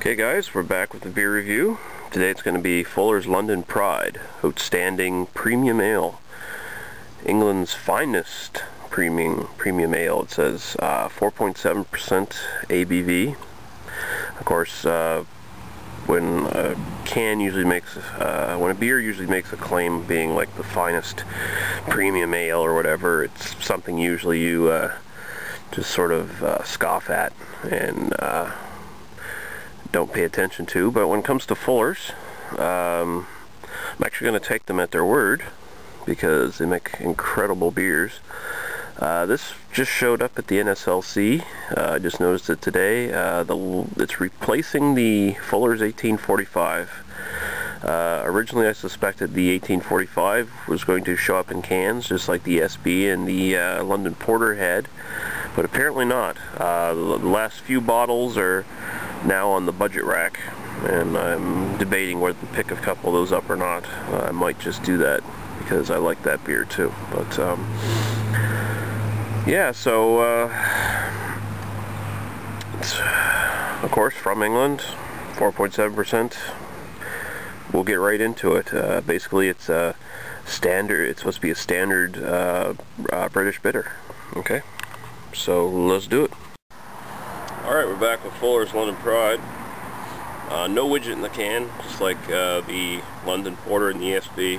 Okay guys, we're back with the beer review. Today it's going to be Fuller's London Pride, outstanding premium ale. England's finest premium ale. It says 4.7% ABV. Of course, when a beer usually makes a claim being like the finest premium ale or whatever, it's something usually you just sort of scoff at and don't pay attention to. But when it comes to Fuller's, I'm actually going to take them at their word because they make incredible beers. This just showed up at the NSLC. I just noticed it today. It's replacing the Fuller's 1845. Originally I suspected the 1845 was going to show up in cans just like the SB and the London Porter had, but apparently not. The last few bottles are now on the budget rack, and I'm debating whether to pick a couple of those up or not. I might just do that because I like that beer too. But yeah, so it's of course from England, 4.7%. We'll get right into it. Basically, it's a standard. It's supposed to be a standard British bitter. Okay, so let's do it. Alright, we're back with Fuller's London Pride. No widget in the can, just like the London Porter and the ESB.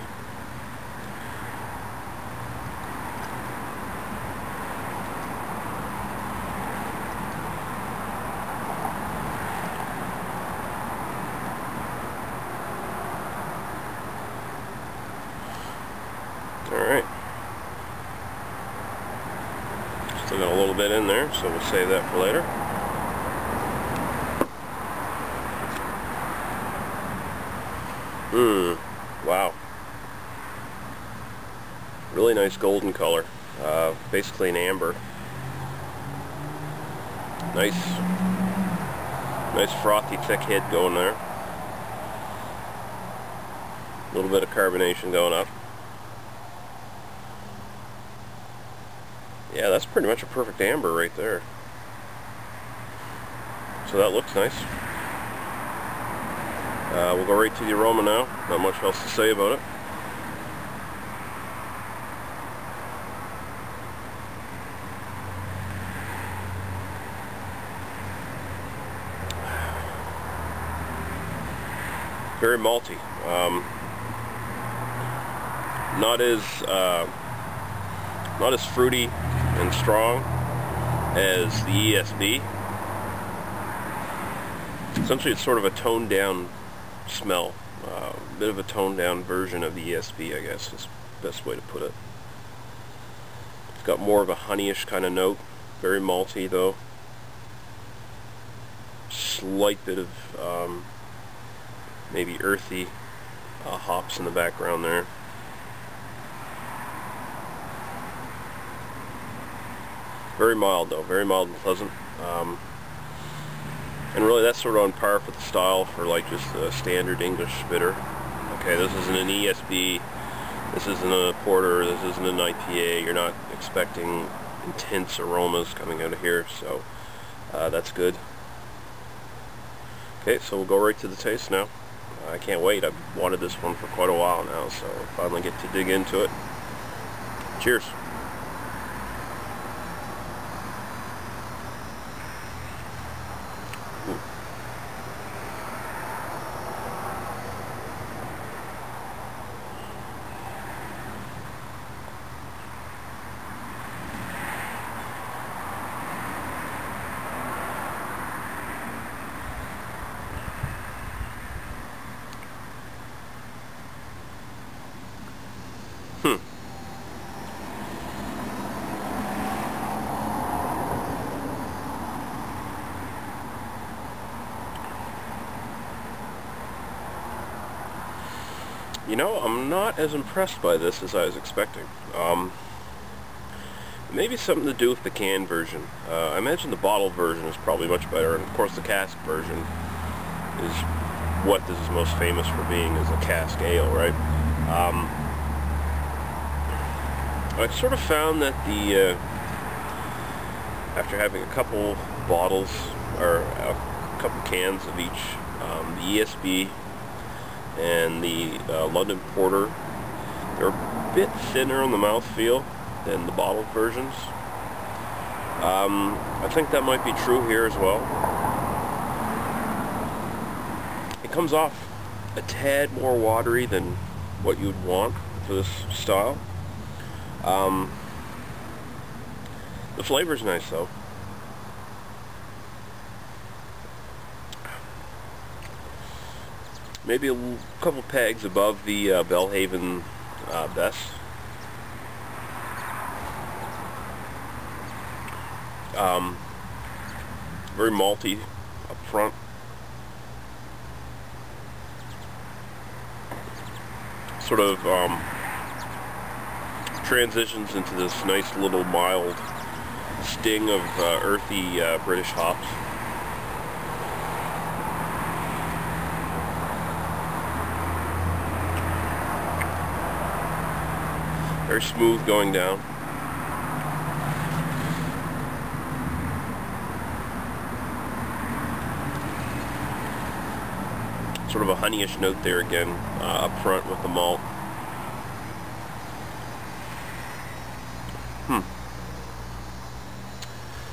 Alright. Still got a little bit in there, so we'll save that for later. Wow. Really nice golden color. Basically an amber. Nice frothy thick head going there. A little bit of carbonation going up. Yeah, that's pretty much a perfect amber right there. So that looks nice. We'll go right to the aroma now. Not much else to say about it. Very malty. Not as fruity and strong as the ESB. Essentially, it's sort of a toned down smell. A bit of a toned down version of the ESB, I guess is the best way to put it. It's got more of a honeyish kind of note. Very malty though. Slight bit of maybe earthy hops in the background there. Very mild though, very mild and pleasant. And really that's sort of on par with the style for like just a standard English bitter. Okay, this isn't an ESB, this isn't a porter, this isn't an IPA. You're not expecting intense aromas coming out of here, so that's good. Okay, so we'll go right to the taste now. I can't wait. I've wanted this one for quite a while now, so finally get to dig into it. Cheers. You know, I'm not as impressed by this as I was expecting. Maybe something to do with the canned version. I imagine the bottle version is probably much better, and of course the cask version is what this is most famous for being, is a cask ale, right? I sort of found that after having a couple bottles, or a couple cans of each. The ESB and the London Porter. They're a bit thinner on the mouthfeel than the bottled versions. I think that might be true here as well. It comes off a tad more watery than what you'd want for this style. The flavor's nice though. Maybe a couple pegs above the Belhaven Best. Very malty up front. Sort of transitions into this nice little mild sting of earthy British hops. Very smooth going down. Sort of a honeyish note there again, up front with the malt.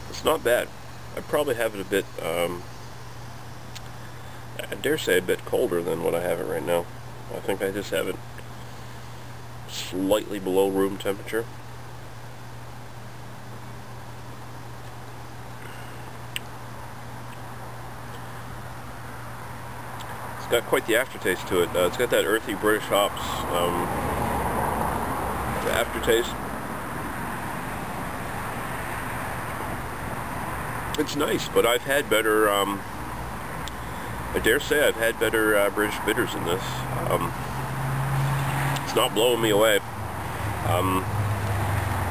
It's not bad. I'd probably have it a bit, I dare say a bit colder than what I have it right now. I think I just have it slightly below room temperature. It's got quite the aftertaste to it. It's got that earthy British hops the aftertaste. It's nice, but I've had better, I dare say I've had better British bitters than this. It's not blowing me away.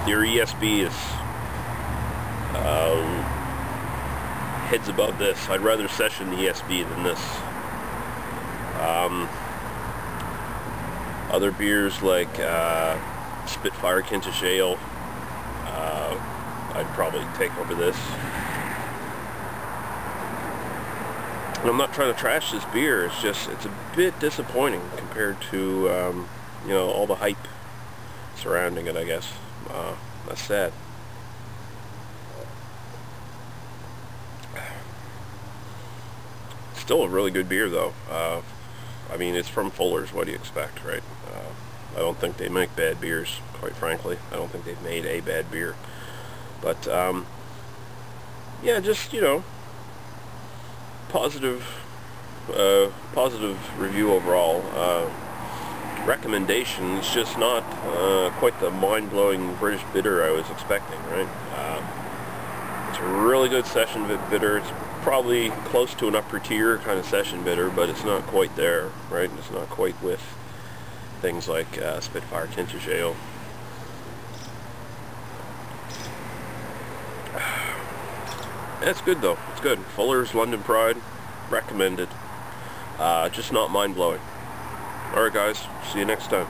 Your ESB is heads above this. I'd rather session the ESB than this. Other beers like Spitfire Kentish Ale, I'd probably take over this. And I'm not trying to trash this beer, it's just, it's a bit disappointing compared to, you know, all the hype surrounding it, I guess. That's sad. Still a really good beer, though. I mean, it's from Fuller's, what do you expect, right? I don't think they make bad beers, quite frankly. I don't think they've made a bad beer. But, yeah, just, you know, positive review overall. Recommendation, it's just not quite the mind-blowing British bitter I was expecting, right? It's a really good session bitter. It's probably close to an upper tier kind of session bitter, but it's not quite there, right? It's not quite with things like Spitfire Kentish Ale. It's good though. It's good. Fuller's London Pride, recommended. Just not mind-blowing. Alright guys, see you next time.